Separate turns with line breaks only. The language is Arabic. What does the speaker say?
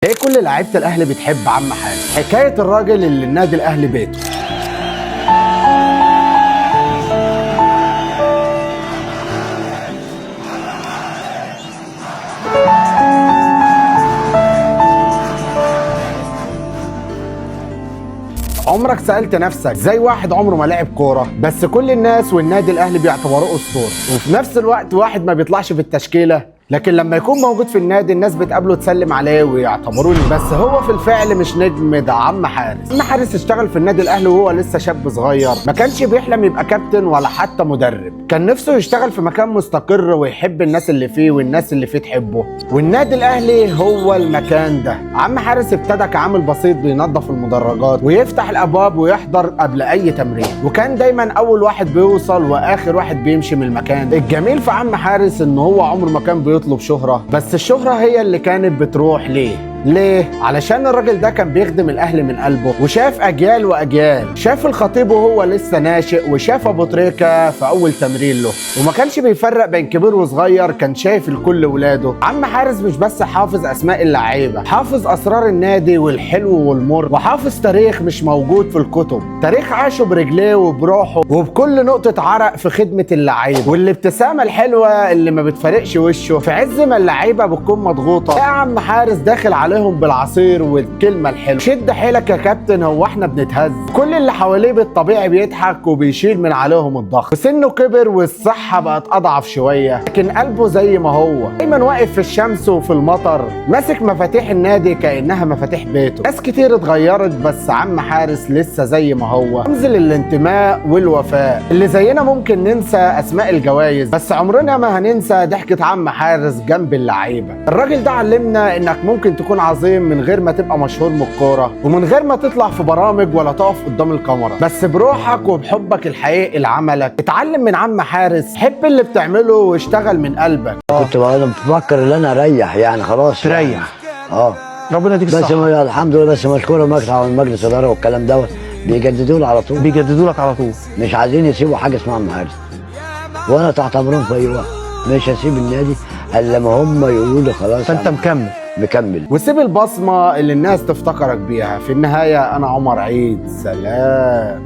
ليه كل لعيبه الاهلي بتحب عم حارس؟ حكايه الراجل اللي النادي الاهلي بيته. عمرك سألت نفسك ازاي واحد عمره ما لعب كورة بس كل الناس والنادي الاهلي بيعتبروه اسطورة، وفي نفس الوقت واحد ما بيطلعش في التشكيلة لكن لما يكون موجود في النادي الناس بتقابله تسلم عليه ويعتبروه بس هو في الفعل مش نجم، ده عم حارس. عم حارس اشتغل في النادي الاهلي وهو لسه شاب صغير، ما كانش بيحلم يبقى كابتن ولا حتى مدرب، كان نفسه يشتغل في مكان مستقر ويحب الناس اللي فيه والناس اللي فيه تحبه، والنادي الاهلي هو المكان ده. عم حارس ابتدى كعامل بسيط بينظف المدرجات ويفتح الابواب ويحضر قبل اي تمرين، وكان دايما اول واحد بيوصل واخر واحد بيمشي من المكان. الجميل في عم حارس ان هو عمره ما كان بيطلب شهرة، بس الشهرة هي اللي كانت بتروح ليه؟ علشان الراجل ده كان بيخدم الاهلي من قلبه وشاف اجيال واجيال، شاف الخطيب وهو لسه ناشئ وشاف ابو تريكة في اول تمرين له، وما كانش بيفرق بين كبير وصغير، كان شايف الكل ولاده. عم حارس مش بس حافظ اسماء اللعيبه، حافظ اسرار النادي والحلو والمر، وحافظ تاريخ مش موجود في الكتب، تاريخ عاشه برجليه وبروحه وبكل نقطه عرق في خدمه اللعيبه، والابتسامه الحلوه اللي ما بتفارقش وشه في عز ما اللعيبه بتكون مضغوطه. يا عم حارس داخل عليهم بالعصير والكلمه الحلوه، شد حيلك يا كابتن، هو احنا بنتهز؟ كل اللي حواليه بالطبيعي بيضحك وبيشيل من عليهم الضغط، وسنه كبر والصحه بقت اضعف شويه لكن قلبه زي ما هو، دايما واقف في الشمس وفي المطر ماسك مفاتيح النادي كانها مفاتيح بيته. ناس كتير اتغيرت بس عم حارس لسه زي ما هو، رمز للانتماء والوفاء. اللي زينا ممكن ننسى اسماء الجوائز بس عمرنا ما هننسى ضحكه عم حارس جنب اللعيبه. الراجل ده علمنا انك ممكن تكون عظيم من غير ما تبقى مشهور من الكوره ومن غير ما تطلع في برامج ولا تقف قدام الكاميرا، بس بروحك وبحبك الحقيقي لعملك. اتعلم من عم حارس، حب اللي بتعمله واشتغل من قلبك.
كنت بفكر ان انا اريح يعني خلاص
تريح.
ربنا
يديك
بس
الصحة.
الحمد لله، بس مشكور مجلس اداره والكلام دوت بيجددوا له على طول،
بيجددوا لك على طول،
مش عايزين يسيبوا حاجه اسمها عم حارس، وانا تحت امرهم في اي وقت، مش هسيب النادي الا لما هم يقولوا لي خلاص.
فانت
مكمل.
وسيب البصمه اللي الناس تفتكرك بيها. في النهايه انا عمر عيد، سلام.